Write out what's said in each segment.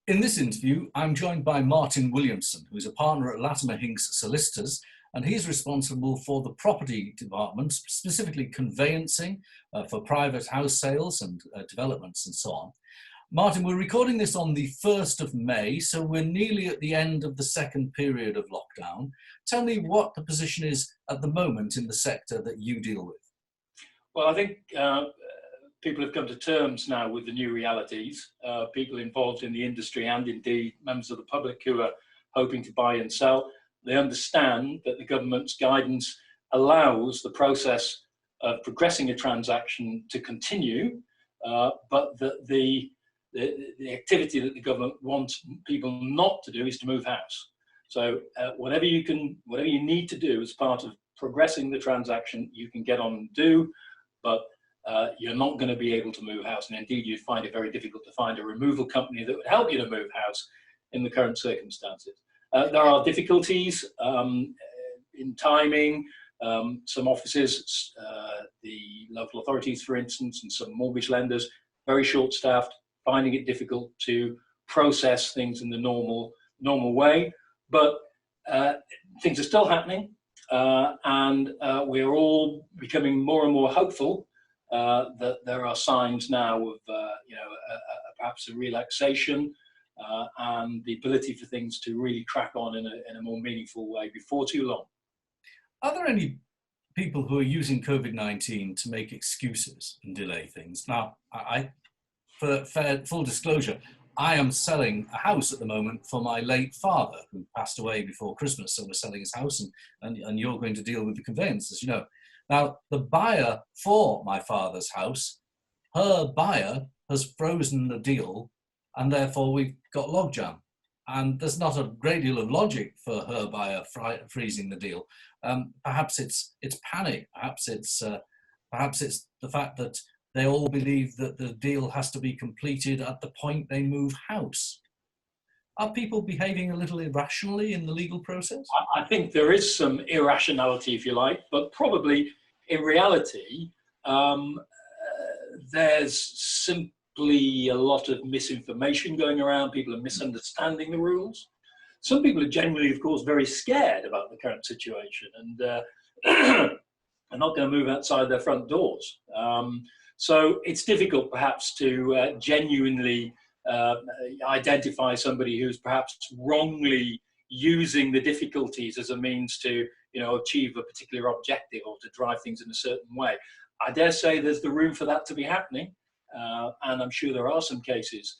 In this interview, I'm joined by Martin Williamson, who is a partner at Latimer Hinks Solicitors, and he's responsible for the property department, specifically conveyancing for private house sales and developments and so on. Martin, we're recording this on the 1st of May, so we're nearly at the end of the second period of lockdown. Tell me what the position is at the moment in the sector that you deal with. Well, I think people have come to terms now with the new realities. People involved in the industry and indeed members of the public who are hoping to buy and sell, they understand that the government's guidance allows the process of progressing a transaction to continue, but that the activity that the government wants people not to do is to move house. So whatever you need to do as part of progressing the transaction, you can get on and do, but you're not going to be able to move house. And indeed, you'd find it very difficult to find a removal company that would help you to move house in the current circumstances. There are difficulties in timing. Some offices, the local authorities, for instance, and some mortgage lenders, very short-staffed, finding it difficult to process things in the normal way. But things are still happening, and we're all becoming more and more hopeful that there are signs now of perhaps a relaxation and the ability for things to really crack on in a more meaningful way before too long. Are there any people who are using COVID-19 to make excuses and delay things? Now, for full disclosure, I am selling a house at the moment for my late father, who passed away before Christmas. So we're selling his house, and you're going to deal with the conveyance, as you know. Now, the buyer for my father's house, her buyer has frozen the deal, and therefore we've got logjam. And there's not a great deal of logic for her buyer freezing the deal. Perhaps it's panic. Perhaps it's the fact that they all believe that the deal has to be completed at the point they move house. Are people behaving a little irrationally in the legal process? I think there is some irrationality, if you like, but probably in reality, there's simply a lot of misinformation going around. People are misunderstanding the rules. Some people are genuinely, of course, very scared about the current situation and are not going to move outside their front doors. So it's difficult, perhaps, to genuinely identify somebody who's perhaps wrongly using the difficulties as a means to, achieve a particular objective or to drive things in a certain way. I dare say there's the room for that to be happening, and I'm sure there are some cases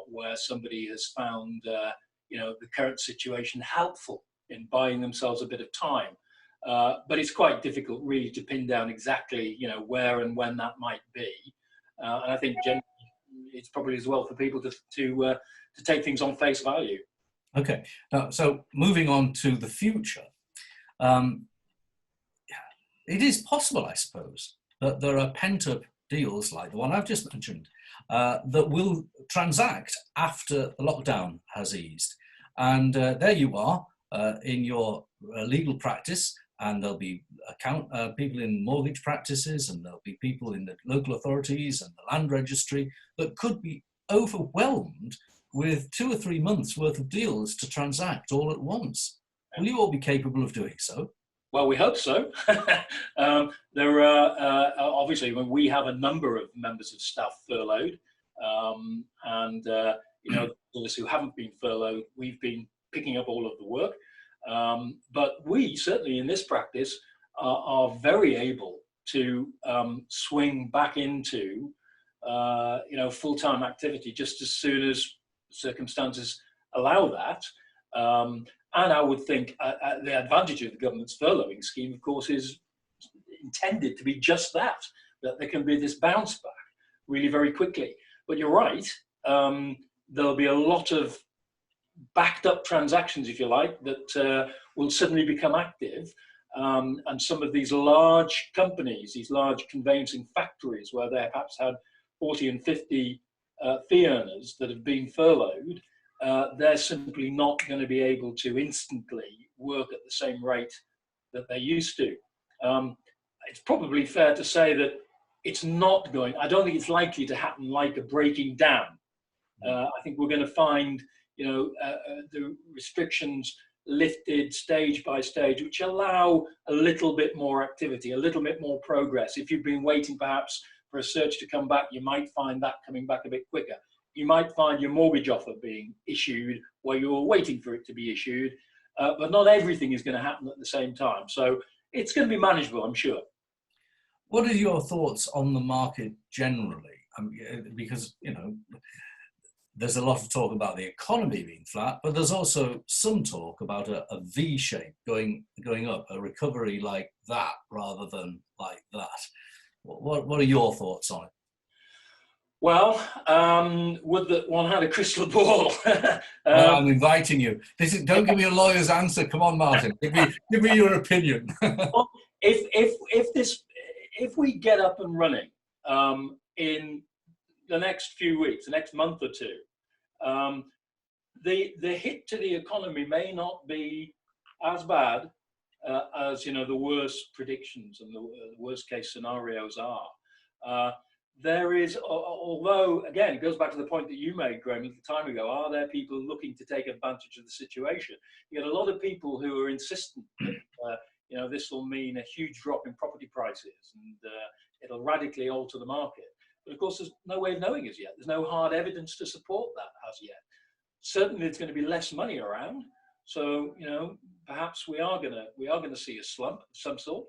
where somebody has found, the current situation helpful in buying themselves a bit of time. But it's quite difficult, really, to pin down exactly, where and when that might be. And I think generally, it's probably as well for people to take things on face value. Okay. Now, so moving on to the future, it is possible, I suppose, that there are pent-up deals like the one I've just mentioned that will transact after the lockdown has eased. And there you are in your legal practice, and there'll be people in mortgage practices, and there'll be people in the local authorities and the land registry that could be overwhelmed with 2 or 3 months worth of deals to transact all at once. Will you all be capable of doing so? Well, we hope so. There are obviously, when we have a number of members of staff furloughed, and those who haven't been furloughed, we've been picking up all of the work. But we certainly in this practice are very able to swing back into full-time activity just as soon as circumstances allow that. And I would think the advantage of the government's furloughing scheme, of course, is intended to be just that there can be this bounce back really very quickly. But you're right, there'll be a lot of backed up transactions, if you like, that will suddenly become active. And some of these large companies, these large conveyancing factories where they perhaps had 40 and 50 fee earners that have been furloughed, they're simply not going to be able to instantly work at the same rate that they used to. It's probably fair to say that it's not going, I don't think it's likely to happen like a breaking down. I think we're going to find, the restrictions lifted stage by stage, which allow a little bit more activity, a little bit more progress. If you've been waiting perhaps for a search to come back, you might find that coming back a bit quicker. You might find your mortgage offer being issued while you're waiting for it to be issued, but not everything is going to happen at the same time. So it's going to be manageable, I'm sure. What are your thoughts on the market generally? Because, there's a lot of talk about the economy being flat, but there's also some talk about a V shape going up, a recovery like that rather than like that. What are your thoughts on it? Well, would that one had a crystal ball? I'm inviting you. Don't give me a lawyer's answer. Come on, Martin. Give me your opinion. Well, if we get up and running in the next few weeks, the next month or two, the hit to the economy may not be as bad as the worst predictions and the worst case scenarios are. There is, although again, it goes back to the point that you made, Graham, a little time ago. Are there people looking to take advantage of the situation? You get a lot of people who are insistent that this will mean a huge drop in property prices and it'll radically alter the market. But of course, there's no way of knowing as yet. There's no hard evidence to support that as yet. Certainly, there's going to be less money around, so perhaps we are going to see a slump of some sort.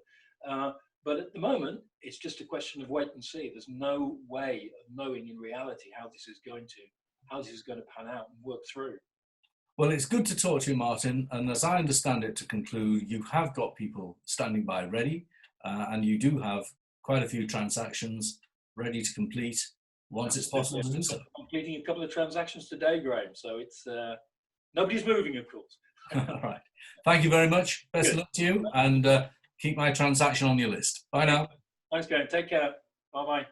But at the moment, it's just a question of wait and see. There's no way of knowing in reality how this is going to pan out and work through. Well, it's good to talk to you, Martin. And as I understand it, to conclude, you have got people standing by ready, and you do have quite a few transactions ready to complete once it's possible to do so. Completing a couple of transactions today, Graham. So it's nobody's moving, of course. All right. Thank you very much. Best of luck to you, and keep my transaction on your list. Bye now. Thanks, Graham. Take care. Bye-bye.